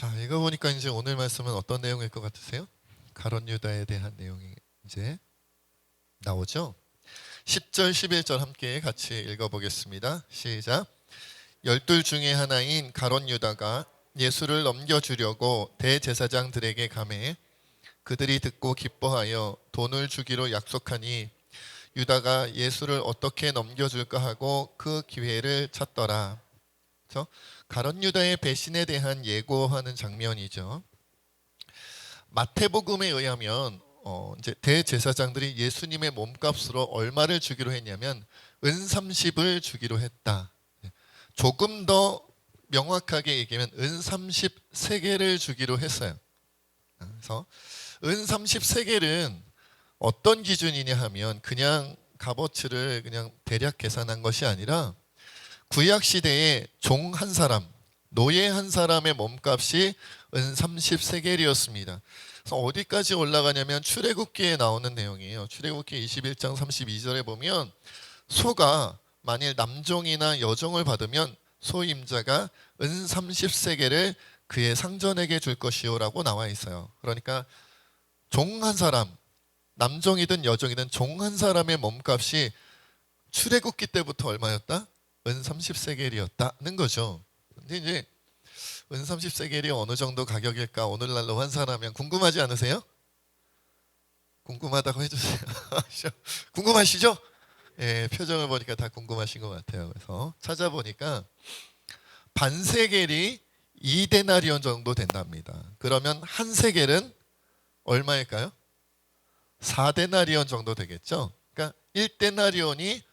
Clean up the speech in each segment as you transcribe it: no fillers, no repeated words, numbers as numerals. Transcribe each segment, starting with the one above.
자, 읽어보니까 이제 오늘 말씀은 어떤 내용일 것 같으세요? 가룟 유다에 대한 내용이 이제 나오죠. 10절, 11절 함께 같이 읽어보겠습니다. 시작. 열둘 중에 하나인 가룟 유다가 예수를 넘겨주려고 대제사장들에게 가매 그들이 듣고 기뻐하여 돈을 주기로 약속하니 유다가 예수를 어떻게 넘겨줄까 하고 그 기회를 찾더라. 그렇죠? 가룟 유다의 배신에 대한 예고하는 장면이죠. 마태복음에 의하면 이제 대제사장들이 예수님의 몸값으로 얼마를 주기로 했냐면 은 30을 주기로 했다. 조금 더 명확하게 얘기하면 은 30세겔을 주기로 했어요. 그래서 은 30세겔은 어떤 기준이냐 하면 그냥 값어치를 그냥 대략 계산한 것이 아니라 구약 시대에 종 한 사람, 노예 한 사람의 몸값이 은 30세겔이었습니다. 그래서 어디까지 올라가냐면 출애굽기에 나오는 내용이에요. 출애굽기 21장 32절에 보면 소가 만일 남종이나 여종을 받으면 소임자가 은 30세겔을 그의 상전에게 줄 것이요라고 나와 있어요. 그러니까 종 한 사람, 남종이든 여종이든 종 한 사람의 몸값이 출애굽기 때부터 얼마였다? 은 30세겔이었다는 거죠. 근데 이제 은 30세겔이 어느 정도 가격일까 오늘날로 환산하면 궁금하지 않으세요? 궁금하다고 해주세요. 궁금하시죠? 예, 표정을 보니까 다 궁금하신 것 같아요. 그래서 찾아보니까 반세겔이 2데나리온 정도 된답니다. 그러면 한 세겔은 얼마일까요? 4데나리온 정도 되겠죠. 그러니까 1데나리온이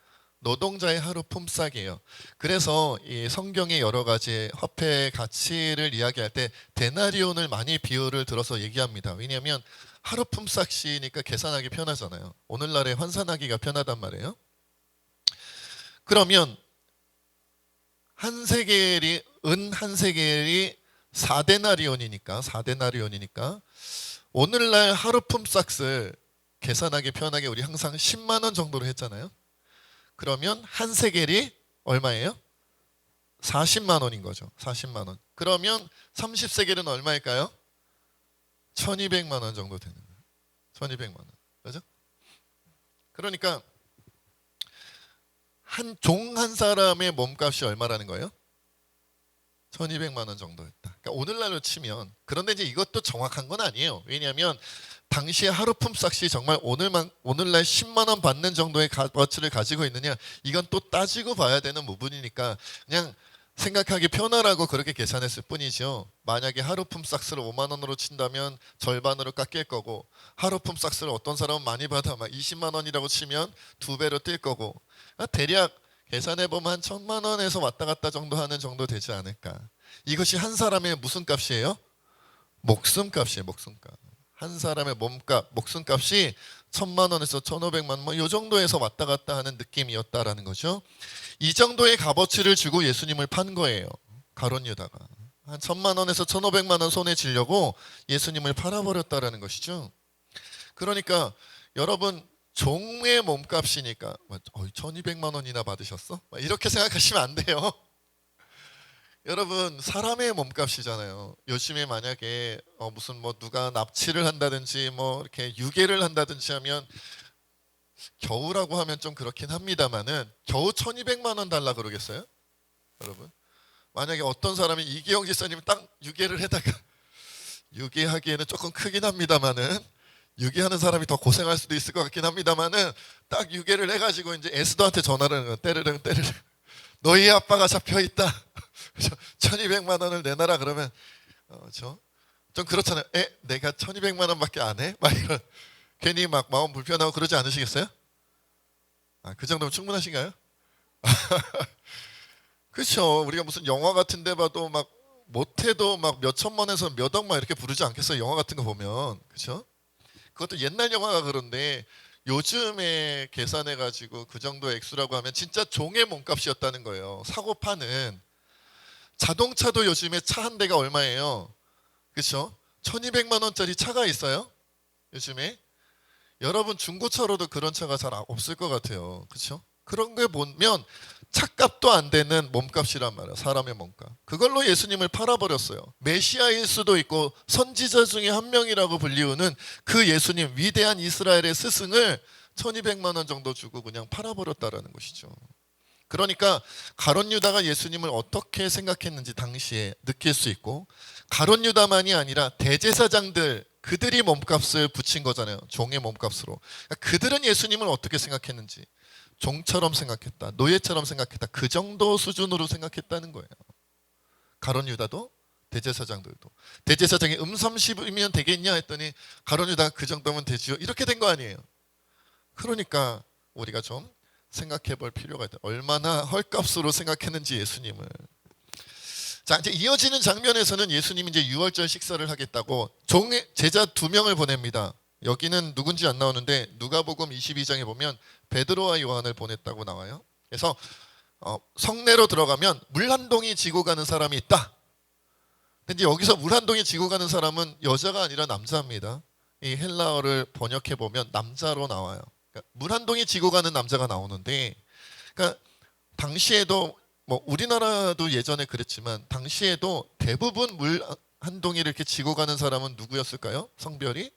노동자의 하루 품삯이에요. 그래서 이 성경의 여러 가지 화폐 가치를 이야기할 때 데나리온을 많이 비율을 들어서 얘기합니다. 왜냐하면 하루 품삯이니까 계산하기 편하잖아요. 오늘날에 환산하기가 편하단 말이에요. 그러면 한 세겔이 은 한 세겔이 4데나리온이니까 오늘날 하루 품삯을 계산하기 편하게 우리 항상 10만 원 정도로 했잖아요. 그러면 한 세겔이 얼마예요? 40만 원인 거죠. 40만 원. 그러면 30세겔은 얼마일까요? 1200만 원 정도 되는 거예요. 1200만 원. 그죠? 그러니까 한 종 한 사람의 몸값이 얼마라는 거예요? 1200만 원 정도였다. 그러니까 오늘날로 치면, 그런데 이제 이것도 정확한 건 아니에요. 왜냐하면 당시에 하루 품삯이 정말 오늘날 10만 원 받는 정도의 값어치를 가지고 있느냐, 이건 또 따지고 봐야 되는 부분이니까 그냥 생각하기 편하라고 그렇게 계산했을 뿐이죠. 만약에 하루 품삯을 5만 원으로 친다면 절반으로 깎일 거고, 하루 품삯을 어떤 사람은 많이 받아 막 20만 원이라고 치면 2배로 뛸 거고, 그러니까 대략 계산해보면 한 1000만 원에서 왔다 갔다 정도 하는 정도 되지 않을까. 이것이 한 사람의 무슨 값이에요? 목숨값이에요. 목숨값. 한 사람의 몸값, 목숨값이 1000만 원에서 1500만 원, 이 정도에서 왔다 갔다 하는 느낌이었다라는 거죠. 이 정도의 값어치를 주고 예수님을 판 거예요. 가룟 유다가 한 1000만 원에서 1500만 원 손에 쥐려고 예수님을 팔아버렸다라는 것이죠. 그러니까 여러분, 종의 몸값이니까 1200만 원이나 받으셨어? 이렇게 생각하시면 안 돼요. 여러분, 사람의 몸값이잖아요. 요즘에 만약에 무슨 뭐 누가 납치를 한다든지 뭐 이렇게 유괴를 한다든지 하면, 겨우라고 하면 좀 그렇긴 합니다만은 겨우 1200만 원 달라 그러겠어요? 여러분, 만약에 어떤 사람이 이기영 지사님이 딱 유괴를 해다가 유괴하기에는 조금 크긴 합니다만은, 유괴하는 사람이 더 고생할 수도 있을 것 같긴 합니다만은, 딱 유괴를 해가지고 이제 에스더한테 전화를 때르릉 너희 아빠가 잡혀있다. 1200만 원을 내놔라 그러면 좀 그렇잖아요. 내가 1200만 원밖에 안 해? 막 이런, 괜히 막 마음 불편하고 그러지 않으시겠어요? 그 정도면 충분하신가요? 그렇죠. 우리가 무슨 영화 같은 데 봐도 막 못해도 막 몇 천만에서 몇 억만 이렇게 부르지 않겠어요? 영화 같은 거 보면. 그렇죠? 그것도 옛날 영화가 그런데 요즘에 계산해가지고 그 정도 액수라고 하면 진짜 종의 몸값이었다는 거예요. 사고 파는. 자동차도 요즘에 차 한 대가 얼마예요? 그렇죠? 1200만 원짜리 차가 있어요? 요즘에? 여러분, 중고차로도 그런 차가 잘 없을 것 같아요. 그렇죠? 그런 걸 보면 착값도 안 되는 몸값이란 말이야. 사람의 몸값. 그걸로 예수님을 팔아버렸어요. 메시아일 수도 있고 선지자 중에 한 명이라고 불리우는 그 예수님, 위대한 이스라엘의 스승을 1200만 원 정도 주고 그냥 팔아버렸다라는 것이죠. 그러니까 가룟 유다가 예수님을 어떻게 생각했는지 당시에 느낄 수 있고, 가룟 유다만이 아니라 대제사장들, 그들이 몸값을 붙인 거잖아요. 종의 몸값으로. 그러니까 그들은 예수님을 어떻게 생각했는지, 종처럼 생각했다, 노예처럼 생각했다, 그 정도 수준으로 생각했다는 거예요. 가룟 유다도 대제사장들도. 대제사장이 30이면 되겠냐 했더니 가룟 유다가 그 정도면 되지요, 이렇게 된 거 아니에요. 그러니까 우리가 좀 생각해 볼 필요가 있다. 얼마나 헐값으로 생각했는지 예수님을. 자, 이제 이어지는 장면에서는 예수님이 이제 유월절 식사를 하겠다고 종의 제자 2명을 보냅니다. 여기는 누군지 안 나오는데 누가복음 22장에 보면 베드로와 요한을 보냈다고 나와요. 그래서 성내로 들어가면 물 한 동이 지고 가는 사람이 있다. 근데 여기서 물 한 동이 지고 가는 사람은 여자가 아니라 남자입니다. 이 헬라어를 번역해 보면 남자로 나와요. 그러니까 물 한 동이 지고 가는 남자가 나오는데, 그러니까 당시에도 뭐 우리나라도 예전에 그랬지만 당시에도 대부분 물 한 동이를 이렇게 지고 가는 사람은 누구였을까요? 성별이?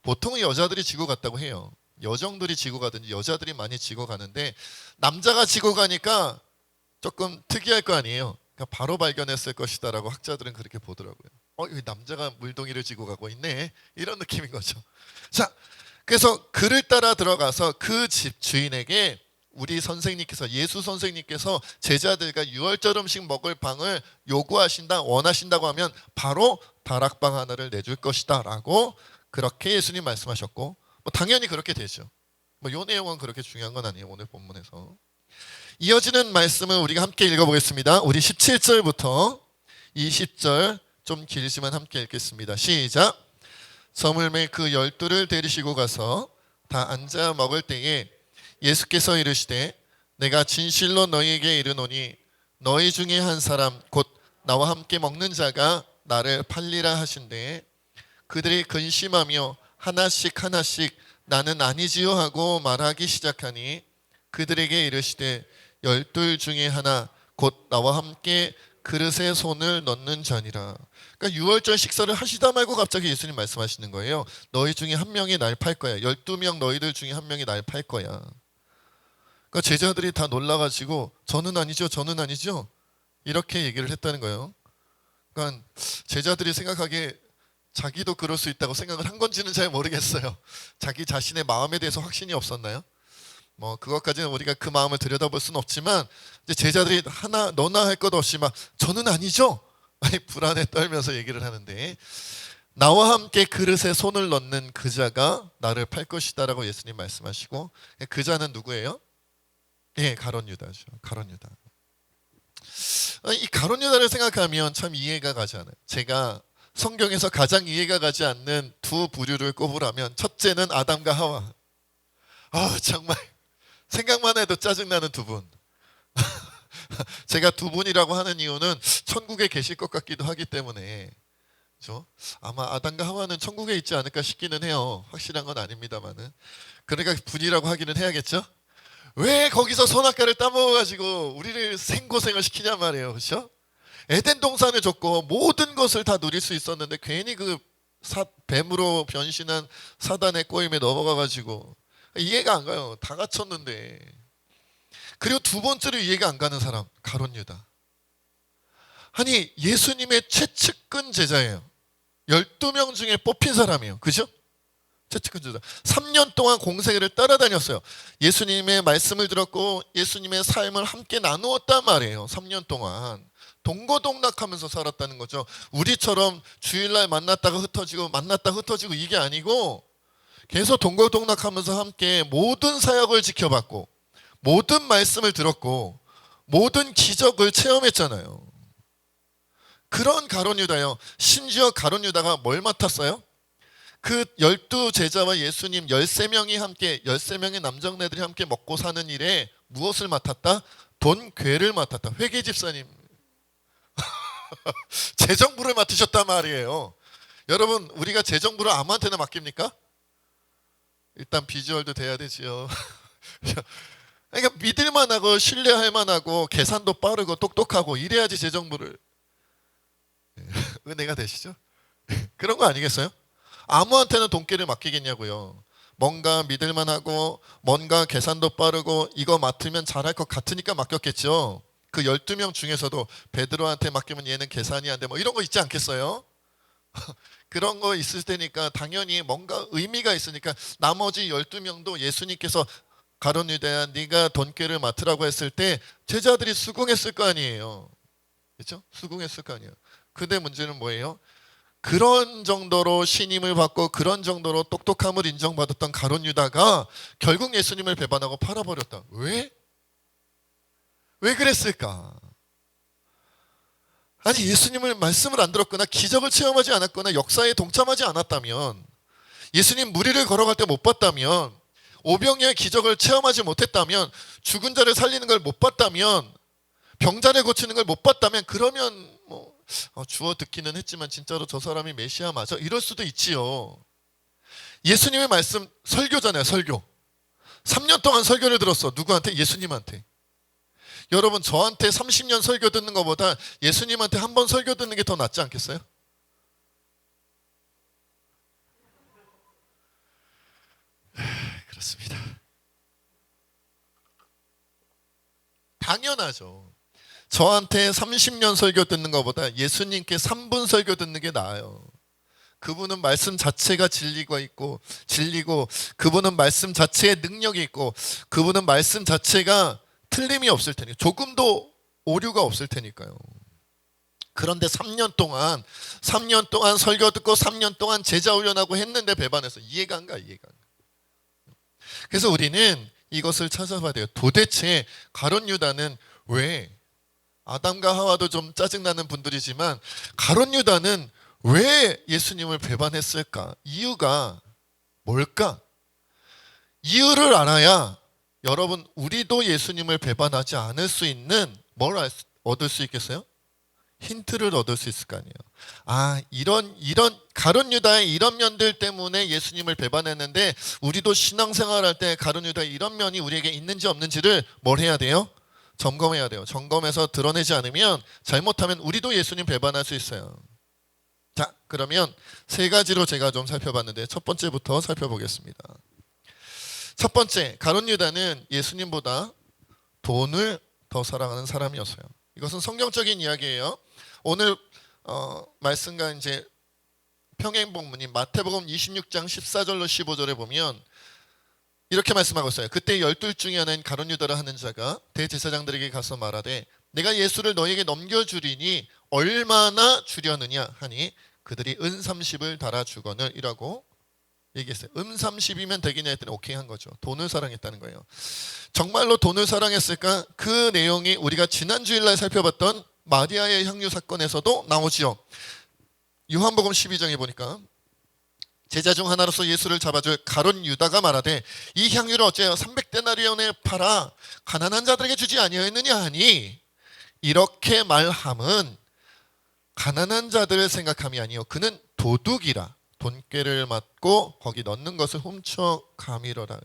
보통은 여자들이 지고 갔다고 해요. 여정들이 지고 가든지 여자들이 많이 지고 가는데 남자가 지고 가니까 조금 특이할 거 아니에요. 그러니까 바로 발견했을 것이다라고 학자들은 그렇게 보더라고요. 이 남자가 물동이를 지고 가고 있네, 이런 느낌인 거죠. 자, 그래서 그를 따라 들어가서 그 집 주인에게 우리 선생님께서, 예수 선생님께서 제자들과 유월절 음식 먹을 방을 요구하신다, 원하신다고 하면 바로 다락방 하나를 내줄 것이다 라고 그렇게 예수님 말씀하셨고, 뭐 당연히 그렇게 되죠. 뭐 이 내용은 그렇게 중요한 건 아니에요. 오늘 본문에서 이어지는 말씀을 우리가 함께 읽어보겠습니다. 우리 17절부터 20절 좀 길지만 함께 읽겠습니다. 시작. 저물매 그 12를 데리시고 가서 다 앉아 먹을 때에 예수께서 이르시되 내가 진실로 너희에게 이르노니 너희 중에 한 사람 곧 나와 함께 먹는 자가 나를 팔리라 하신대. 그들이 근심하며 하나씩 하나씩 나는 아니지요 하고 말하기 시작하니 그들에게 이르시되 12 중에 하나 곧 나와 함께 그릇에 손을 넣는 자니라. 그러니까 유월절 식사를 하시다 말고 갑자기 예수님 말씀하시는 거예요. 너희 중에 한 명이 날 팔 거야. 12명 너희들 중에 한 명이 날 팔 거야. 그러니까 제자들이 다 놀라가지고 저는 아니죠, 저는 아니죠, 이렇게 얘기를 했다는 거예요. 그러니까 제자들이 생각하기에 자기도 그럴 수 있다고 생각을 한 건지는 잘 모르겠어요. 자기 자신의 마음에 대해서 확신이 없었나요? 뭐 그것까지는 우리가 그 마음을 들여다볼 수는 없지만 이제 제자들이 하나 너나 할 것 없이 막 저는 아니죠, 불안에 떨면서 얘기를 하는데, 나와 함께 그릇에 손을 넣는 그 자가 나를 팔 것이다라고 예수님 말씀하시고, 그 자는 누구예요? 예, 가룟 유다죠. 가룟 유다. 이 가룟 유다를 생각하면 참 이해가 가지 않아요. 제가 성경에서 가장 이해가 가지 않는 두 부류를 꼽으라면 첫째는 아담과 하와. 정말 생각만 해도 짜증나는 두 분. 제가 두 분이라고 하는 이유는 천국에 계실 것 같기도 하기 때문에, 그렇죠? 아마 아담과 하와는 천국에 있지 않을까 싶기는 해요. 확실한 건 아닙니다만은. 그러니까 분이라고 하기는 해야겠죠? 왜 거기서 선악과를 따먹어가지고 우리를 생고생을 시키냐 말이에요. 그렇죠? 에덴 동산을 줬고 모든 것을 다 누릴 수 있었는데 괜히 그 뱀으로 변신한 사단의 꼬임에 넘어가가지고 이해가 안 가요. 다 갖췄는데. 그리고 두 번째로 이해가 안 가는 사람, 가룟 유다. 아니 예수님의 최측근 제자예요. 12명 중에 뽑힌 사람이에요. 그죠? 최측근 제자. 3년 동안 공생애를 따라다녔어요. 예수님의 말씀을 들었고 예수님의 삶을 함께 나누었단 말이에요. 3년 동안 동고동락하면서 살았다는 거죠. 우리처럼 주일날 만났다가 흩어지고 만났다가 흩어지고 이게 아니고 계속 동고동락하면서 함께 모든 사역을 지켜봤고 모든 말씀을 들었고 모든 기적을 체험했잖아요. 그런 가룟 유다요. 심지어 가룟 유다가 뭘 맡았어요? 그 12 제자와 예수님 13명이 함께 13명의 남정네들이 함께 먹고 사는 일에 무엇을 맡았다? 돈 괴를 맡았다. 회계집사님 재정부를 맡으셨단 말이에요. 여러분 우리가 재정부를 아무한테나 맡깁니까? 일단 비주얼도 돼야 되지요. 그러니까 믿을만하고 신뢰할 만하고 계산도 빠르고 똑똑하고 이래야지 재정부를 은혜가 되시죠? 그런 거 아니겠어요? 아무한테나 돈깨를 맡기겠냐고요. 뭔가 믿을만하고 뭔가 계산도 빠르고 이거 맡으면 잘할 것 같으니까 맡겼겠죠. 그 12명 중에서도 베드로한테 맡기면 얘는 계산이 안 돼 뭐 이런 거 있지 않겠어요? 그런 거 있을 테니까 당연히 뭔가 의미가 있으니까 나머지 12명도 예수님께서 가룟 유다야 네가 돈깨를 맡으라고 했을 때 제자들이 수긍했을 거 아니에요. 그렇죠? 수긍했을 거 아니에요. 근데 문제는 뭐예요? 그런 정도로 신임을 받고 그런 정도로 똑똑함을 인정받았던 가룟 유다가 결국 예수님을 배반하고 팔아버렸다. 왜? 왜 그랬을까? 아니 예수님을 말씀을 안 들었거나 기적을 체험하지 않았거나 역사에 동참하지 않았다면 예수님 무리를 걸어갈 때 못 봤다면 오병이어의 기적을 체험하지 못했다면 죽은 자를 살리는 걸 못 봤다면 병자를 고치는 걸 못 봤다면 그러면 뭐 주워 듣기는 했지만 진짜로 저 사람이 메시아 맞아? 이럴 수도 있지요. 예수님의 말씀 설교잖아요. 설교. 3년 동안 설교를 들었어. 누구한테? 예수님한테. 여러분 저한테 30년 설교 듣는 것보다 예수님한테 한 번 설교 듣는 게 더 낫지 않겠어요? 그렇습니다. 당연하죠. 저한테 30년 설교 듣는 것보다 예수님께 3분 설교 듣는 게 나아요. 그분은 말씀 자체가 진리가 있고 진리고 그분은 말씀 자체에 능력이 있고 그분은 말씀 자체가 틀림이 없을 테니까 조금도 오류가 없을 테니까요. 그런데 3년 동안 설교 듣고 3년 동안 제자 훈련하고 했는데 배반해서 이해가 안 가. 그래서 우리는 이것을 찾아봐야 돼요. 도대체 가룟 유다는 왜 아담과 하와도 좀 짜증나는 분들이지만 가룟 유다는 왜 예수님을 배반했을까? 이유가 뭘까? 이유를 알아야 여러분 우리도 예수님을 배반하지 않을 수 있는 뭘 얻을 수 있겠어요? 힌트를 얻을 수 있을 거 아니에요. 아 이런 가룟 유다의 이런 면들 때문에 예수님을 배반했는데 우리도 신앙생활할 때 가룟 유다의 이런 면이 우리에게 있는지 없는지를 뭘 해야 돼요? 점검해야 돼요. 점검해서 드러내지 않으면 잘못하면 우리도 예수님 배반할 수 있어요. 자 그러면 세 가지로 제가 좀 살펴봤는데 첫 번째부터 살펴보겠습니다. 첫 번째, 가룟 유다는 예수님보다 돈을 더 사랑하는 사람이었어요. 이것은 성경적인 이야기예요. 오늘 말씀과 이제 평행본문인 마태복음 26장 14절로 15절에 보면 이렇게 말씀하고 있어요. 그때 12 중에 하나인 가룟 유다라 하는 자가 대제사장들에게 가서 말하되 내가 예수를 너에게 넘겨주리니 얼마나 주려느냐 하니 그들이 은 30을 달아 주거늘 이라고 얘기했어요. 30이면 되겠냐 했더니 오케이 한 거죠. 돈을 사랑했다는 거예요. 정말로 돈을 사랑했을까? 그 내용이 우리가 지난 주일날 살펴봤던 마리아의 향유 사건에서도 나오지요. 요한복음 12장에 보니까 제자 중 하나로서 예수를 잡아줄 가룟 유다가 말하되 이 향유를 어째요 300데나리온에 팔아 가난한 자들에게 주지 아니하였느냐 하니 이렇게 말함은 가난한 자들을 생각함이 아니요 그는 도둑이라 돈꾀를 맞고 거기 넣는 것을 훔쳐가미러라.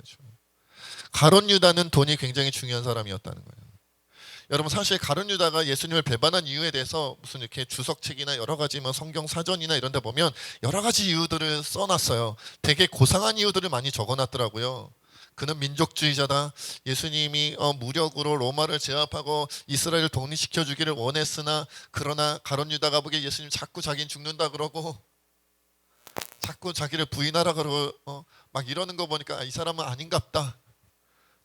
가룟 유다는 돈이 굉장히 중요한 사람이었다는 거예요. 여러분 사실 가룟 유다가 예수님을 배반한 이유에 대해서 무슨 이렇게 주석책이나 여러 가지 뭐 성경 사전이나 이런 데 보면 여러 가지 이유들을 써놨어요. 되게 고상한 이유들을 많이 적어놨더라고요. 그는 민족주의자다. 예수님이 무력으로 로마를 제압하고 이스라엘을 독립시켜 주기를 원했으나 그러나 가룟 유다가 보기에 예수님 자꾸 자기는 죽는다 그러고 자꾸 자기를 부인하라 그러고 막 이러는 거 보니까 이 사람은 아닌갑다.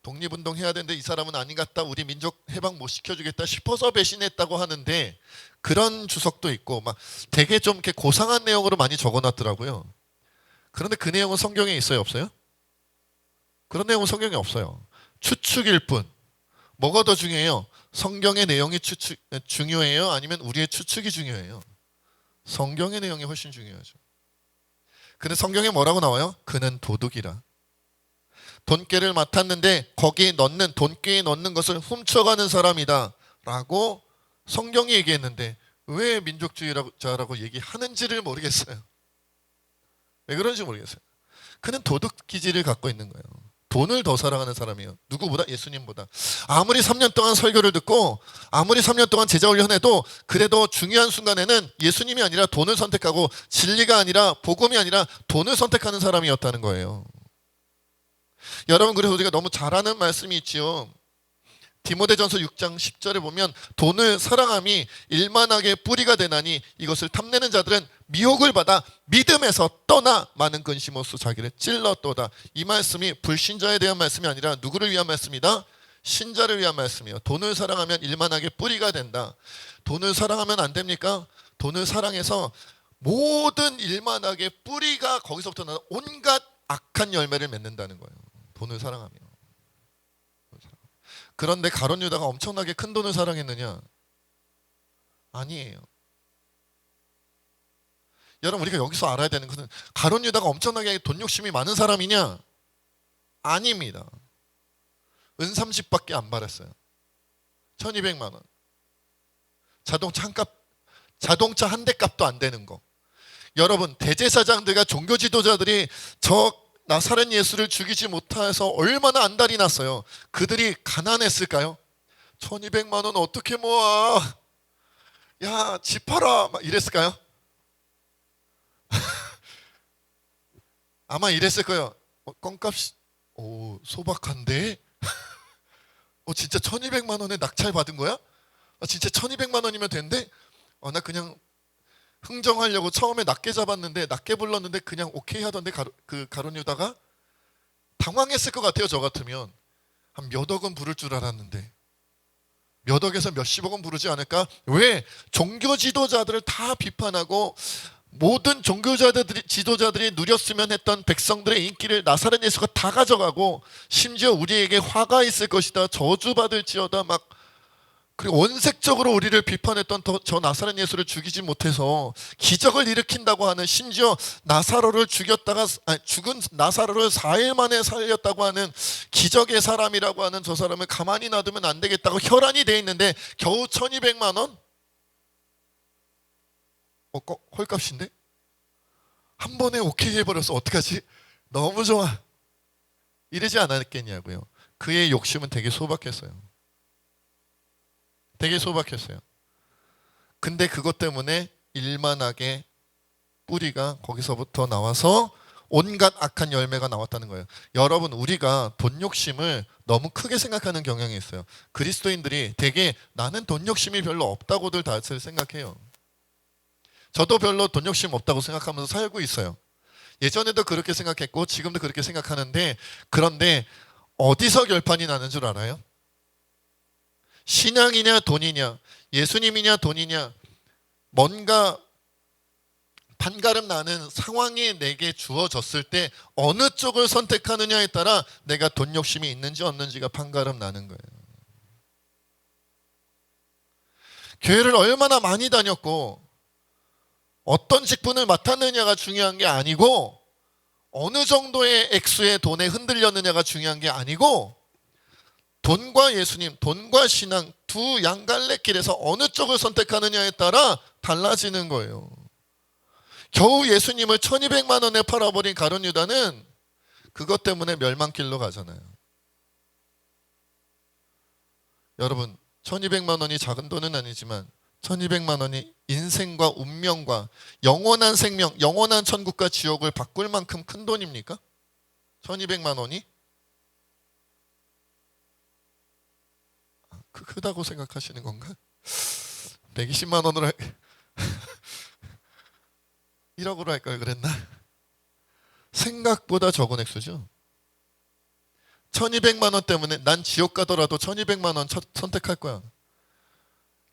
독립운동 해야 되는데 이 사람은 아닌갑다. 우리 민족 해방 못 시켜주겠다 싶어서 배신했다고 하는데 그런 주석도 있고 막 되게 좀 이렇게 고상한 내용으로 많이 적어놨더라고요. 그런데 그 내용은 성경에 있어요, 없어요? 그런 내용은 성경에 없어요. 추측일 뿐. 뭐가 더 중요해요? 성경의 내용이 중요해요? 아니면 우리의 추측이 중요해요? 성경의 내용이 훨씬 중요하죠. 근데 성경에 뭐라고 나와요? 그는 도둑이라. 돈깨를 맡았는데 거기에 넣는 돈깨에 넣는 것을 훔쳐가는 사람이다 라고 성경이 얘기했는데 왜 민족주의자라고 얘기하는지를 모르겠어요. 왜 그런지 모르겠어요. 그는 도둑 기질을 갖고 있는 거예요. 돈을 더 사랑하는 사람이에요. 누구보다? 예수님보다. 아무리 3년 동안 설교를 듣고 아무리 3년 동안 제자 훈련해도 그래도 중요한 순간에는 예수님이 아니라 돈을 선택하고 진리가 아니라 복음이 아니라 돈을 선택하는 사람이었다는 거예요. 여러분, 그래서 우리가 너무 잘 아는 말씀이 있지요. 디모데전서 6장 10절에 보면 돈을 사랑함이 일만하게 뿌리가 되나니 이것을 탐내는 자들은 미혹을 받아 믿음에서 떠나 많은 근심으로써 자기를 찔렀도다. 이 말씀이 불신자에 대한 말씀이 아니라 누구를 위한 말씀이다? 신자를 위한 말씀이에요. 돈을 사랑하면 일만하게 뿌리가 된다. 돈을 사랑하면 안 됩니까? 돈을 사랑해서 모든 일만하게 뿌리가 거기서부터 나는 온갖 악한 열매를 맺는다는 거예요. 돈을 사랑하면. 그런데 가룟 유다가 엄청나게 큰 돈을 사랑했느냐? 아니에요. 여러분, 우리가 여기서 알아야 되는 것은 가룟 유다가 엄청나게 돈 욕심이 많은 사람이냐? 아닙니다. 은 30밖에 안 받았어요. 1200만 원. 자동차 한 대 값도 안 되는 거. 여러분, 대제사장들과 종교 지도자들이 저 나사렛 예수를 죽이지 못해서 얼마나 안달이 났어요. 그들이 가난했을까요? 1200만 원 어떻게 모아? 야, 집 팔아. 막 이랬을까요? 아마 이랬을 거예요. 껌값이 소박한데? 진짜 1200만 원에 낙찰 받은 거야? 진짜 1200만 원이면 된대? 나 그냥 흥정하려고 처음에 낮게 잡았는데 낮게 불렀는데 그냥 오케이 하던데 가룟 유다가 당황했을 것 같아요. 저 같으면 한 몇 억은 부를 줄 알았는데 몇 억에서 몇십억 은 부르지 않을까? 왜? 종교 지도자들을 다 비판하고 모든 종교 지도자들이 누렸으면 했던 백성들의 인기를 나사렛 예수가 다 가져가고 심지어 우리에게 화가 있을 것이다, 저주받을지어다, 막 그리고 원색적으로 우리를 비판했던 저 나사렛 예수를 죽이지 못해서 기적을 일으킨다고 하는, 심지어 나사로를 죽은 나사로를 4일 만에 살렸다고 하는 기적의 사람이라고 하는 저 사람을 가만히 놔두면 안 되겠다고 혈안이 돼 있는데 겨우 1200만 원? 헐값인데? 한 번에 오케이 해버렸어. 어떡하지? 너무 좋아. 이러지 않았겠냐고요. 그의 욕심은 되게 소박했어요. 되게 소박했어요. 근데 그것 때문에 일만하게 뿌리가 거기서부터 나와서 온갖 악한 열매가 나왔다는 거예요. 여러분, 우리가 돈 욕심을 너무 크게 생각하는 경향이 있어요. 그리스도인들이 되게 나는 돈 욕심이 별로 없다고들 다들 생각해요. 저도 별로 돈 욕심 없다고 생각하면서 살고 있어요. 예전에도 그렇게 생각했고 지금도 그렇게 생각하는데, 그런데 어디서 결판이 나는 줄 알아요? 신앙이냐 돈이냐, 예수님이냐 돈이냐, 뭔가 판가름 나는 상황이 내게 주어졌을 때 어느 쪽을 선택하느냐에 따라 내가 돈 욕심이 있는지 없는지가 판가름 나는 거예요. 교회를 얼마나 많이 다녔고 어떤 직분을 맡았느냐가 중요한 게 아니고, 어느 정도의 액수의 돈에 흔들렸느냐가 중요한 게 아니고, 돈과 예수님, 돈과 신앙 두 양갈래길에서 어느 쪽을 선택하느냐에 따라 달라지는 거예요. 겨우 예수님을 1200만 원에 팔아버린 가룟 유다는 그것 때문에 멸망길로 가잖아요. 여러분, 1200만 원이 작은 돈은 아니지만 1200만 원이 인생과 운명과 영원한 생명, 영원한 천국과 지옥을 바꿀 만큼 큰 돈입니까? 1200만 원이? 크다고 생각하시는 건가? 120만 원으로 1억으로 할 걸 그랬나? 생각보다 적은 액수죠. 1200만 원 때문에 난 지옥 가더라도 1200만 원 선택할 거야.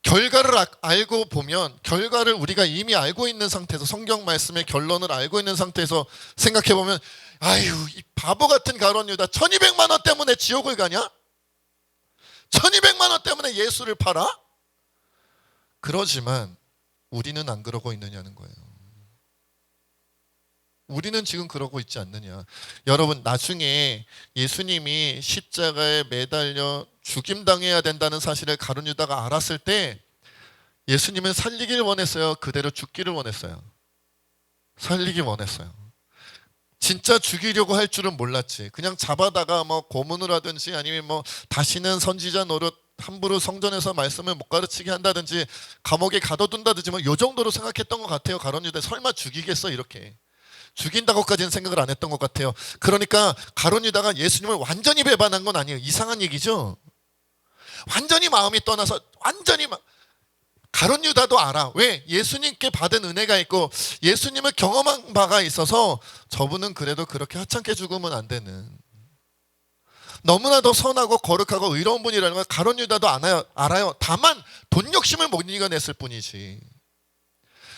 결과를 알고 보면, 결과를 우리가 이미 알고 있는 상태에서, 성경 말씀의 결론을 알고 있는 상태에서 생각해 보면, 아유, 이 바보 같은 가룟 유다 1200만 원 때문에 지옥을 가냐? 1200만 원 때문에 예수를 팔아? 그러지만 우리는 안 그러고 있느냐는 거예요. 우리는 지금 그러고 있지 않느냐. 여러분, 나중에 예수님이 십자가에 매달려 죽임당해야 된다는 사실을 가룟 유다가 알았을 때 예수님은 살리기를 원했어요? 그대로 죽기를 원했어요? 살리기 원했어요. 진짜 죽이려고 할 줄은 몰랐지. 그냥 잡아다가 뭐 고문을 하든지 아니면 뭐 다시는 선지자 노릇 함부로 성전에서 말씀을 못 가르치게 한다든지 감옥에 가둬둔다든지 뭐 요 정도로 생각했던 것 같아요. 가룟 유다. 설마 죽이겠어 이렇게. 죽인다고까지는 생각을 안 했던 것 같아요. 그러니까 가룟 유다가 예수님을 완전히 배반한 건 아니에요. 이상한 얘기죠. 완전히 마음이 떠나서 완전히 가룟 유다도 알아. 왜? 예수님께 받은 은혜가 있고 예수님을 경험한 바가 있어서 저분은 그래도 그렇게 하찮게 죽으면 안 되는, 너무나도 선하고 거룩하고 의로운 분이라는 걸 가룟 유다도 알아요. 다만 돈 욕심을 못 이겨냈을 뿐이지.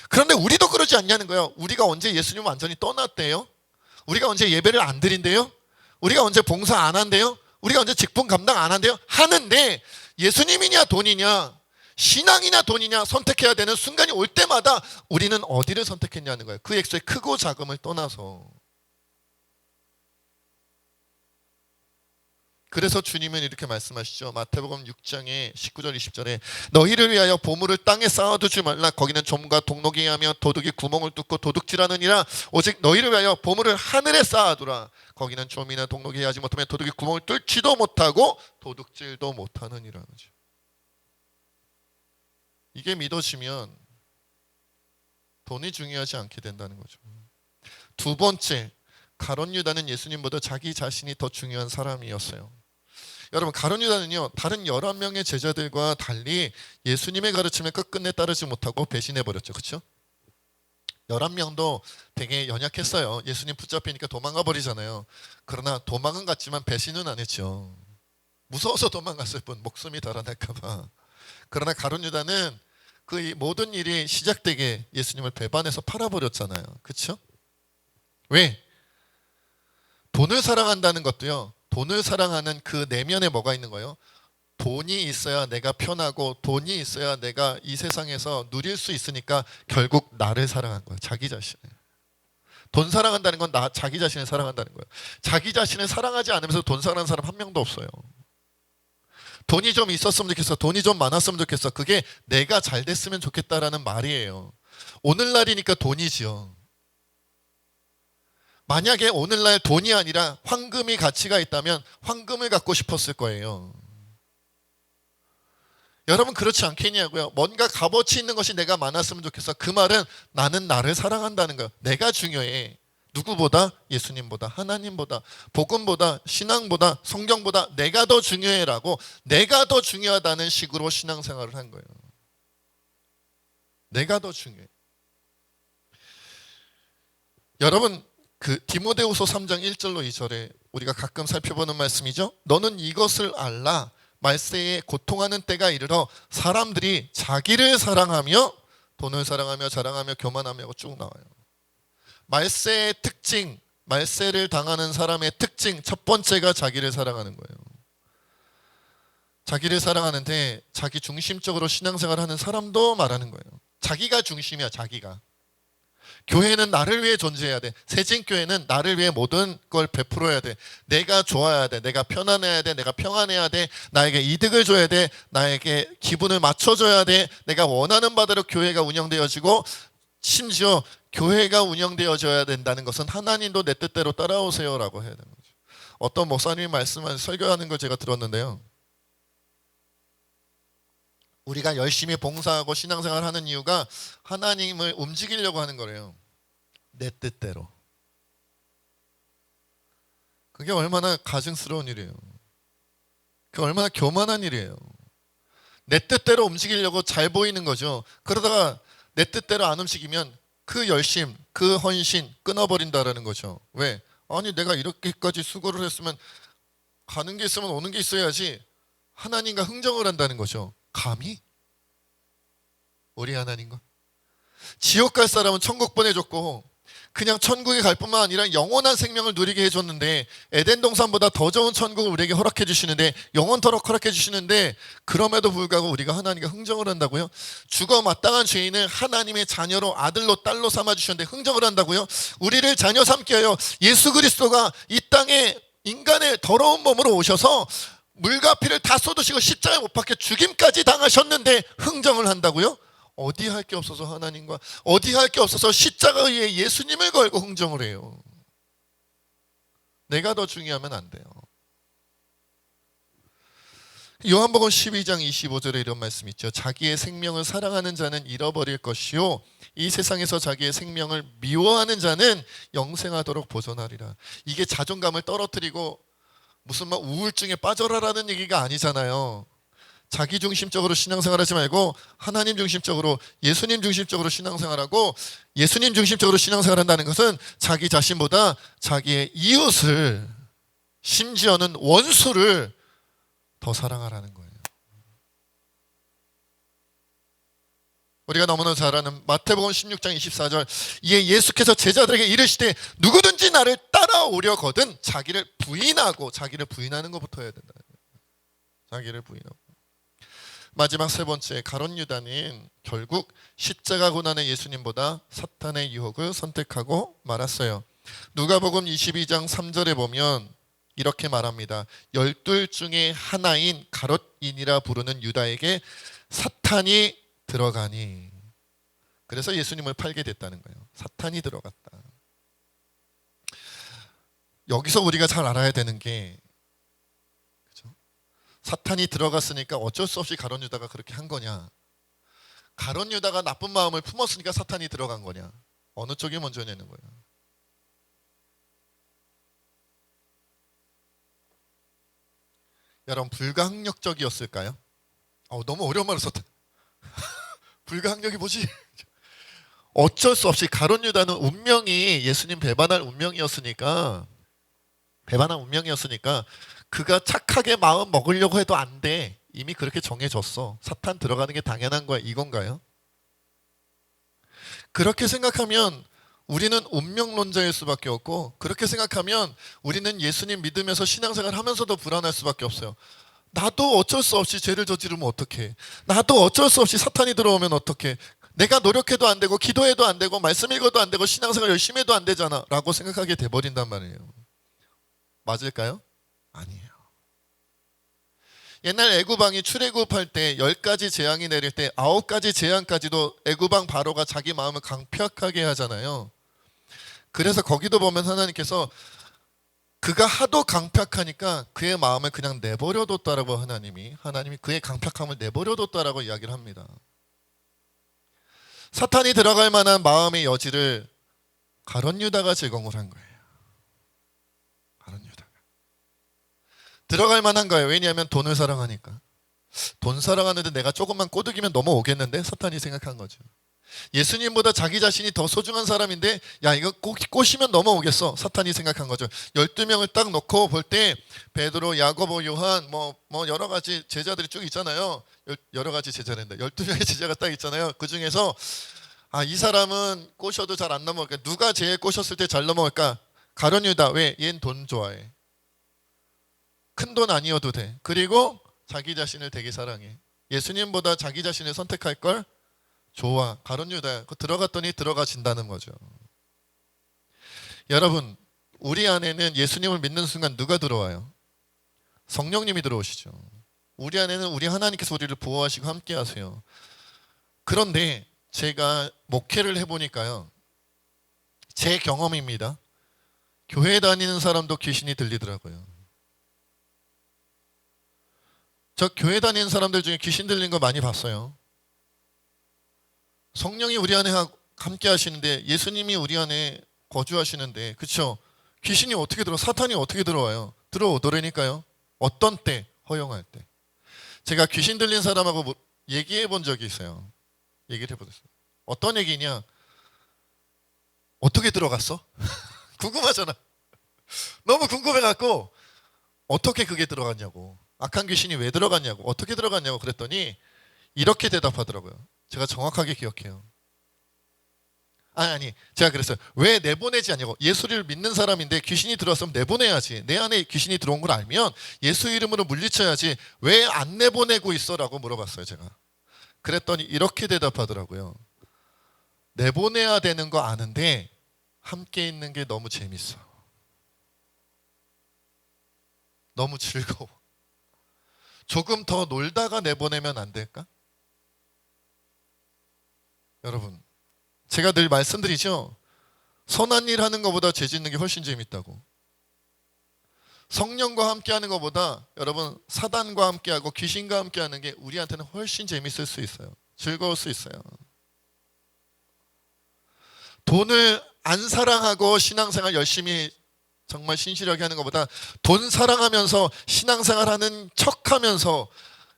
그런데 우리도 그러지 않냐는 거예요. 우리가 언제 예수님을 완전히 떠났대요? 우리가 언제 예배를 안 드린대요? 우리가 언제 봉사 안 한대요? 우리가 언제 직분 감당 안 한대요? 하는데 예수님이냐 돈이냐, 신앙이냐 돈이냐 선택해야 되는 순간이 올 때마다 우리는 어디를 선택했냐는 거예요. 그 액수의 크고 작음을 떠나서. 그래서 주님은 이렇게 말씀하시죠. 마태복음 6장에 19절 20절에 너희를 위하여 보물을 땅에 쌓아두지 말라. 거기는 좀과 동록이 하며 도둑이 구멍을 뚫고 도둑질하느니라. 오직 너희를 위하여 보물을 하늘에 쌓아두라. 거기는 좀이나 동록이 하지 못하며 도둑이 구멍을 뚫지도 못하고 도둑질도 못하느니라. 이게 믿어지면 돈이 중요하지 않게 된다는 거죠. 두 번째, 가룟 유다는 예수님보다 자기 자신이 더 중요한 사람이었어요. 여러분, 가룟 유다는요, 다른 11명의 제자들과 달리 예수님의 가르침을 끝끝내 따르지 못하고 배신해버렸죠. 그렇죠? 11명도 되게 연약했어요. 예수님 붙잡히니까 도망가 버리잖아요. 그러나 도망은 갔지만 배신은 안 했죠. 무서워서 도망갔을 뿐, 목숨이 달아날까 봐. 그러나 가룟 유다는 그 모든 일이 시작되게 예수님을 배반해서 팔아버렸잖아요. 그렇죠? 왜? 돈을 사랑한다는 것도요, 돈을 사랑하는 그 내면에 뭐가 있는 거예요? 돈이 있어야 내가 편하고 돈이 있어야 내가 이 세상에서 누릴 수 있으니까 결국 나를 사랑한 거예요. 자기 자신을. 돈 사랑한다는 건 자기 자신을 사랑한다는 거예요. 자기 자신을 사랑하지 않으면서 돈 사랑하는 사람 한 명도 없어요. 돈이 좀 있었으면 좋겠어. 돈이 좀 많았으면 좋겠어. 그게 내가 잘 됐으면 좋겠다라는 말이에요. 오늘날이니까 돈이지요. 만약에 오늘날 돈이 아니라 황금이 가치가 있다면 황금을 갖고 싶었을 거예요. 여러분, 그렇지 않겠냐고요. 뭔가 값어치 있는 것이 내가 많았으면 좋겠어. 그 말은 나는 나를 사랑한다는 거예요. 내가 중요해. 누구보다? 예수님보다, 하나님보다, 복음보다, 신앙보다, 성경보다 내가 더 중요해라고, 내가 더 중요하다는 식으로 신앙생활을 한 거예요. 내가 더 중요해. 여러분, 그 디모데후서 3장 1절로 2절에 우리가 가끔 살펴보는 말씀이죠. 너는 이것을 알라. 말세에 고통하는 때가 이르러 사람들이 자기를 사랑하며 돈을 사랑하며 자랑하며 교만하며 쭉 나와요. 말세의 특징, 말세를 당하는 사람의 특징 첫 번째가 자기를 사랑하는 거예요. 자기를 사랑하는데 자기 중심적으로 신앙생활하는 사람도 말하는 거예요. 자기가 중심이야. 자기가. 교회는 나를 위해 존재해야 돼. 새진교회는 나를 위해 모든 걸 베풀어야 돼. 내가 좋아야 돼. 내가 편안해야 돼. 내가 평안해야 돼. 나에게 이득을 줘야 돼. 나에게 기분을 맞춰줘야 돼. 내가 원하는 바대로 교회가 운영되어지고, 심지어 교회가 운영되어져야 된다는 것은 하나님도 내 뜻대로 따라오세요라고 해야 되는 거죠. 어떤 목사님이 설교하는 걸 제가 들었는데요. 우리가 열심히 봉사하고 신앙생활하는 이유가 하나님을 움직이려고 하는 거래요. 내 뜻대로. 그게 얼마나 가증스러운 일이에요. 그게 얼마나 교만한 일이에요. 내 뜻대로 움직이려고 잘 보이는 거죠. 그러다가 내 뜻대로 안 움직이면 그 열심, 그 헌신 끊어버린다라는 거죠. 왜? 아니, 내가 이렇게까지 수고를 했으면 가는 게 있으면 오는 게 있어야지. 하나님과 흥정을 한다는 거죠. 감히? 우리 하나님과? 지옥 갈 사람은 천국 보내줬고 그냥 천국에 갈 뿐만 아니라 영원한 생명을 누리게 해줬는데, 에덴 동산보다 더 좋은 천국을 우리에게 허락해 주시는데, 영원토록 허락해 주시는데, 그럼에도 불구하고 우리가 하나님과 흥정을 한다고요? 죽어 마땅한 죄인을 하나님의 자녀로, 아들로, 딸로 삼아주셨는데 흥정을 한다고요? 우리를 자녀 삼게 하여 예수 그리스도가 이 땅에 인간의 더러운 몸으로 오셔서 물과 피를 다 쏟으시고 십자가에 못 박혀 죽임까지 당하셨는데 흥정을 한다고요? 어디 할 게 없어서 하나님과, 어디 할 게 없어서 십자가 위에 예수님을 걸고 흥정을 해요. 내가 더 중요하면 안 돼요. 요한복음 12장 25절에 이런 말씀 있죠. 자기의 생명을 사랑하는 자는 잃어버릴 것이요 이 세상에서 자기의 생명을 미워하는 자는 영생하도록 보존하리라. 이게 자존감을 떨어뜨리고 무슨 막 우울증에 빠져라라는 얘기가 아니잖아요. 자기 중심적으로 신앙생활하지 말고 하나님 중심적으로, 예수님 중심적으로 신앙생활하고, 예수님 중심적으로 신앙생활한다는 것은 자기 자신보다 자기의 이웃을, 심지어는 원수를 더 사랑하라는 거예요. 우리가 너무나 잘 아는 마태복음 16장 24절, 이에 예수께서 제자들에게 이르시되 누구든지 나를 따라오려거든 자기를 부인하고, 자기를 부인하는 것부터 해야 된다. 자기를 부인하고. 마지막 세 번째, 가룟 유다는 결국 십자가 고난의 예수님보다 사탄의 유혹을 선택하고 말았어요. 누가복음 22장 3절에 보면 이렇게 말합니다. 12 중에 하나인 가롯인이라 부르는 유다에게 사탄이 들어가니. 그래서 예수님을 팔게 됐다는 거예요. 사탄이 들어갔다. 여기서 우리가 잘 알아야 되는 게, 그렇죠? 사탄이 들어갔으니까 어쩔 수 없이 가룟 유다가 그렇게 한 거냐, 가룟 유다가 나쁜 마음을 품었으니까 사탄이 들어간 거냐, 어느 쪽이 먼저냐는 거예요. 여러분, 불가항력적이었을까요? 너무 어려운 말을 썼다. 불가항력이 뭐지? 어쩔 수 없이 가룟 유다는 운명이 예수님 배반할 운명이었으니까, 그가 착하게 마음 먹으려고 해도 안 돼. 이미 그렇게 정해졌어. 사탄 들어가는 게 당연한 거야. 이건가요? 그렇게 생각하면 우리는 운명론자일 수밖에 없고, 그렇게 생각하면 우리는 예수님 믿으면서 신앙생활 하면서도 불안할 수밖에 없어요. 나도 어쩔 수 없이 죄를 저지르면 어떡해? 나도 어쩔 수 없이 사탄이 들어오면 어떡해? 내가 노력해도 안 되고, 기도해도 안 되고, 말씀 읽어도 안 되고, 신앙생활 열심히 해도 안 되잖아 라고 생각하게 돼버린단 말이에요. 맞을까요? 아니에요. 옛날 애구방이 출애굽할 때 10가지 재앙이 내릴 때 9가지 재앙까지도 애구방 바로가 자기 마음을 강팍하게 하잖아요. 그래서 거기도 보면 하나님께서 그가 하도 강팍하니까 그의 마음을 그냥 내버려뒀다라고, 하나님이 그의 강팍함을 내버려뒀다라고 이야기를 합니다. 사탄이 들어갈 만한 마음의 여지를 가룟 유다가 제공을 한 거예요. 가룟 유다가 들어갈 만한 거예요. 왜냐하면 돈을 사랑하니까. 돈 사랑하는데 내가 조금만 꼬드기면 넘어오겠는데? 사탄이 생각한 거죠. 예수님보다 자기 자신이 더 소중한 사람인데, 야, 이거 꼬시면 넘어오겠어. 사탄이 생각한 거죠. 12명을 딱 놓고 볼 때 베드로, 야고보, 요한 뭐 여러 가지 제자들이 쭉 있잖아요. 여러 가지 제자인데 12명의 제자가 딱 있잖아요. 그 중에서 이 사람은 꼬셔도 잘 안 넘어갈까? 누가 제일 꼬셨을 때 잘 넘어갈까? 가룟 유다. 왜? 얜 돈 좋아해. 큰 돈 아니어도 돼. 그리고 자기 자신을 되게 사랑해. 예수님보다 자기 자신을 선택할 걸 좋아. 가룟 유다. 들어갔더니 들어가진다는 거죠. 여러분, 우리 안에는 예수님을 믿는 순간 누가 들어와요? 성령님이 들어오시죠. 우리 안에는 우리 하나님께서 우리를 보호하시고 함께 하세요. 그런데 제가 목회를 해보니까요, 제 경험입니다. 교회 다니는 사람도 귀신이 들리더라고요. 저 교회 다니는 사람들 중에 귀신 들린 거 많이 봤어요. 성령이 우리 안에 함께 하시는데, 예수님이 우리 안에 거주하시는데, 그렇죠? 귀신이 어떻게 사탄이 어떻게 들어와요? 들어오더라니까요. 어떤 때? 허용할 때. 제가 귀신 들린 사람하고 얘기해 본 적이 있어요. 얘기를 해보셨어요. 어떤 얘기냐? 어떻게 들어갔어? 궁금하잖아. 너무 궁금해갖고 어떻게 그게 들어갔냐고, 악한 귀신이 왜 들어갔냐고, 어떻게 들어갔냐고 그랬더니 이렇게 대답하더라고요. 제가 정확하게 기억해요. 제가 그랬어요. 왜 내보내지 않냐고. 예수를 믿는 사람인데 귀신이 들어왔으면 내보내야지. 내 안에 귀신이 들어온 걸 알면 예수 이름으로 물리쳐야지. 왜 안 내보내고 있어? 라고 물어봤어요, 제가. 그랬더니 이렇게 대답하더라고요. 내보내야 되는 거 아는데 함께 있는 게 너무 재밌어. 너무 즐거워. 조금 더 놀다가 내보내면 안 될까? 여러분, 제가 늘 말씀드리죠. 선한 일 하는 것보다 죄 짓는 게 훨씬 재밌다고. 성령과 함께하는 것보다 여러분 사단과 함께하고 귀신과 함께하는 게 우리한테는 훨씬 재밌을 수 있어요. 즐거울 수 있어요. 돈을 안 사랑하고 신앙생활 열심히 정말 신실하게 하는 것보다 돈 사랑하면서 신앙생활하는 척하면서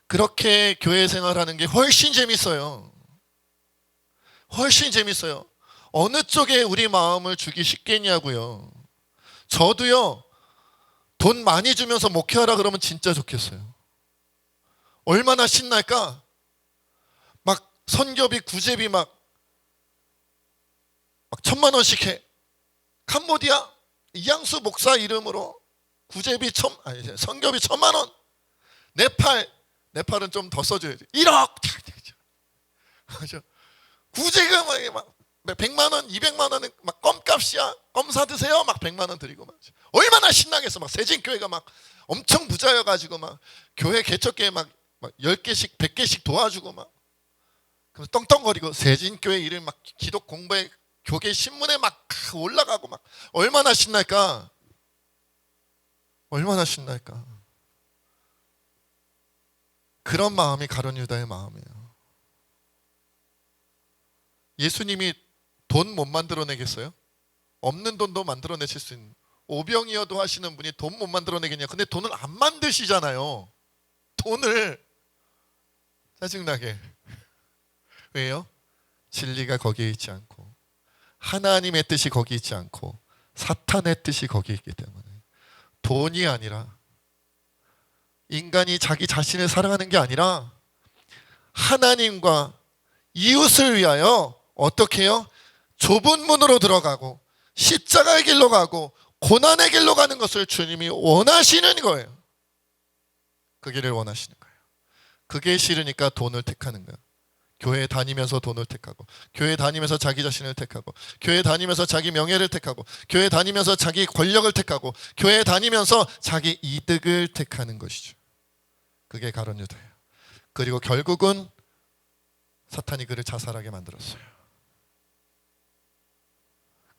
그렇게 교회 생활하는 게 훨씬 재밌어요. 훨씬 재밌어요. 어느 쪽에 우리 마음을 주기 쉽겠냐고요. 저도요, 돈 많이 주면서 목회하라 그러면 진짜 좋겠어요. 얼마나 신날까? 막 선교비, 구제비 막 1,000만 원씩 해. 캄보디아 이양수 목사 이름으로 구제비 선교비 1,000만 원. 네팔은 좀 더 써줘야지. 1억. 구제금 막 100만 원, 200만 원은 막 껌값이야. 껌 사드세요. 막 100만 원 드리고 막 얼마나 신나겠어. 막 세진교회가 막 엄청 부자여가지고 막 교회 개척교회 막 10개씩 100개씩 도와주고 막 그럼 떵떵거리고 세진교회 이름 막 기독 공부에 교계 신문에 막 올라가고 막 얼마나 신날까? 얼마나 신날까? 그런 마음이 가룟 유다의 마음이에요. 예수님이 돈 못 만들어내겠어요? 없는 돈도 만들어내실 수 있는, 오병이어도 하시는 분이 돈 못 만들어내겠냐? 근데 돈을 안 만드시잖아요. 돈을. 짜증나게. 왜요? 진리가 거기에 있지 않고 하나님의 뜻이 거기 있지 않고 사탄의 뜻이 거기 있기 때문에 돈이 아니라, 인간이 자기 자신을 사랑하는 게 아니라 하나님과 이웃을 위하여 어떻게 해요? 좁은 문으로 들어가고 십자가의 길로 가고 고난의 길로 가는 것을 주님이 원하시는 거예요. 그 길을 원하시는 거예요. 그게 싫으니까 돈을 택하는 거예요. 교회 다니면서 돈을 택하고, 교회 다니면서 자기 자신을 택하고, 교회 다니면서 자기 명예를 택하고, 교회 다니면서 자기 권력을 택하고, 교회 다니면서 자기 이득을 택하는 것이죠. 그게 가룟 유다예요. 그리고 결국은 사탄이 그를 자살하게 만들었어요.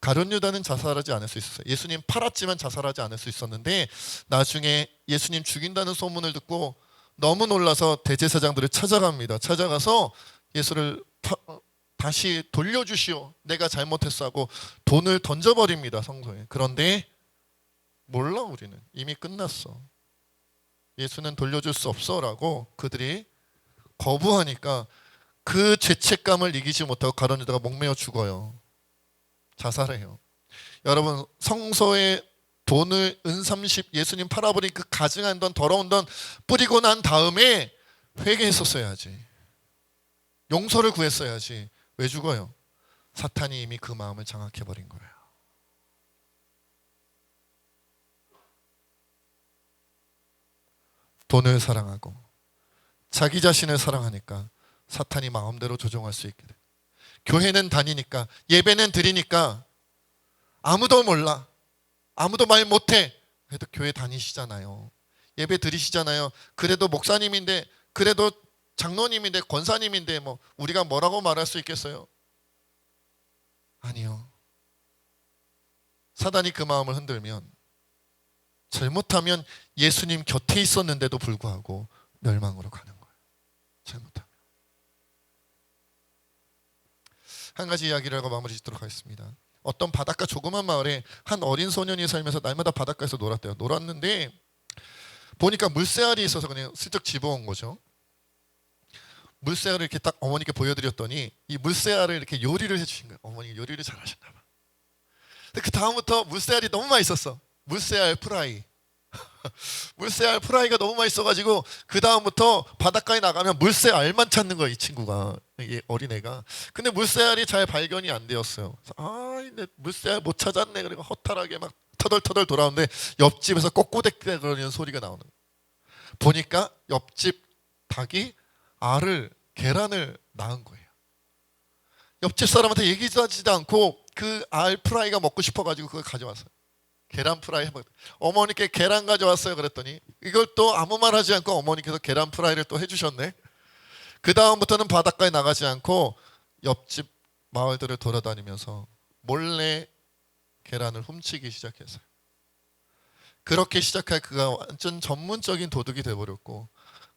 가룟 유다는 자살하지 않을 수 있었어요. 예수님 팔았지만 자살하지 않을 수 있었는데 나중에 예수님 죽인다는 소문을 듣고 너무 놀라서 대제사장들을 찾아갑니다. 찾아가서 예수를 다시 돌려주시오. 내가 잘못했어 하고 돈을 던져버립니다. 성소에. 그런데 몰라, 우리는 이미 끝났어. 예수는 돌려줄 수 없어 라고 그들이 거부하니까 그 죄책감을 이기지 못하고 가룟 유다가 목매어 죽어요. 자살해요. 여러분, 성소에 돈을 은30 예수님 팔아버린 그 가증한 돈, 더러운 돈 뿌리고 난 다음에 회개했었어야지. 용서를 구했어야지. 왜 죽어요? 사탄이 이미 그 마음을 장악해버린 거예요. 돈을 사랑하고 자기 자신을 사랑하니까 사탄이 마음대로 조종할 수 있게 돼. 교회는 다니니까, 예배는 드리니까 아무도 몰라, 아무도 말 못해. 그래도 교회 다니시잖아요. 예배 드리시잖아요. 그래도 목사님인데, 그래도 장로님인데, 권사님인데 뭐 우리가 뭐라고 말할 수 있겠어요? 아니요. 사단이 그 마음을 흔들면, 잘못하면 예수님 곁에 있었는데도 불구하고 멸망으로 가는 거예요. 잘못하면. 한 가지 이야기를 하고 마무리 짓도록 하겠습니다. 어떤 바닷가 조그만 마을에 한 어린 소년이 살면서 날마다 바닷가에서 놀았대요. 놀았는데 보니까 물새알이 있어서 그냥 슬쩍 집어온 거죠. 물새알을 이렇게 딱 어머니께 보여드렸더니 이 물새알을 이렇게 요리를 해주신 거예요. 어머니가 요리를 잘하셨나 봐. 그 다음부터 물새알이 너무 맛있었어. 물새알 프라이. 물새알 프라이가 너무 맛있어가지고 그 다음부터 바닷가에 나가면 물새알만 찾는 거야, 이 친구가, 이 어린애가. 근데 물새알이 잘 발견이 안 되었어요. 내 물새알 못 찾았네. 그리고 허탈하게 막 터덜터덜 돌아오는데 옆집에서 꼬꼬댁거리는 소리가 나오는 거예요. 보니까 옆집 닭이 계란을 낳은 거예요. 옆집 사람한테 얘기도 하지도 않고 그 알 프라이가 먹고 싶어가지고 그걸 가져왔어요. 계란 프라이 어머니께 계란 가져왔어요. 그랬더니 이걸 또 아무 말 하지 않고 어머니께서 계란 프라이를 또 해주셨네. 그 다음부터는 바닷가에 나가지 않고 옆집 마을들을 돌아다니면서 몰래 계란을 훔치기 시작했어요. 그렇게 시작할 그가 완전 전문적인 도둑이 되어버렸고,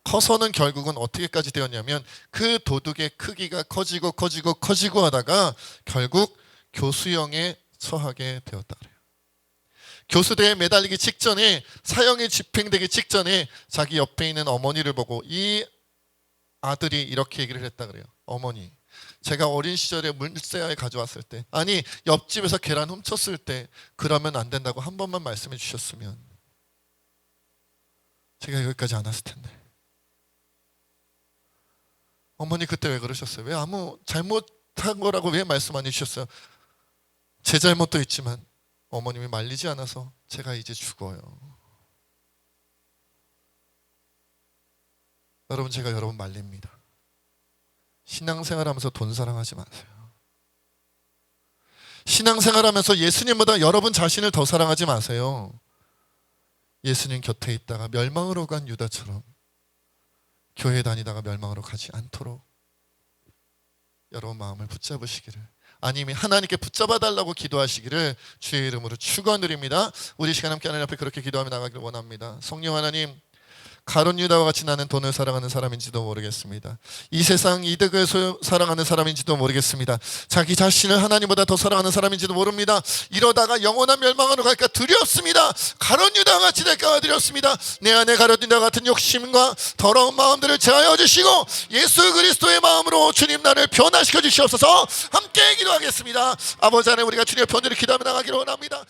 커서는 결국은 어떻게까지 되었냐면 그 도둑의 크기가 커지고 하다가 결국 교수형에 처하게 되었다 그래요. 교수대에 매달리기 직전에, 사형이 집행되기 직전에 자기 옆에 있는 어머니를 보고 이 아들이 이렇게 얘기를 했다 그래요. 어머니, 제가 어린 시절에 물세아에 가져왔을 때, 아니 옆집에서 계란 훔쳤을 때 그러면 안 된다고 한 번만 말씀해 주셨으면 제가 여기까지 안 왔을 텐데. 어머니 그때 왜 그러셨어요? 왜 아무 잘못한 거라고 왜 말씀 안 해주셨어요? 제 잘못도 있지만 어머님이 말리지 않아서 제가 이제 죽어요. 여러분, 제가 여러분 말립니다. 신앙생활하면서 돈 사랑하지 마세요. 신앙생활하면서 예수님보다 여러분 자신을 더 사랑하지 마세요. 예수님 곁에 있다가 멸망으로 간 유다처럼 교회 다니다가 멸망으로 가지 않도록 여러분 마음을 붙잡으시기를, 아니면 하나님께 붙잡아 달라고 기도하시기를 주의 이름으로 축원드립니다. 우리 시간 함께 하나님 앞에 그렇게 기도하며 나가기를 원합니다. 성령 하나님, 가룟 유다와 같이 나는 돈을 사랑하는 사람인지도 모르겠습니다. 이 세상 이득을 사랑하는 사람인지도 모르겠습니다. 자기 자신을 하나님보다 더 사랑하는 사람인지도 모릅니다. 이러다가 영원한 멸망으로 갈까 두렵습니다. 가룟 유다와 같이 될까 두렵습니다. 내 안에 가룟 유다 같은 욕심과 더러운 마음들을 제하여 주시고 예수 그리스도의 마음으로 주님 나를 변화시켜 주시옵소서. 함께 기도하겠습니다. 아버지 하나님, 우리가 주님의 편지를 기도하며 나가기를 원합니다.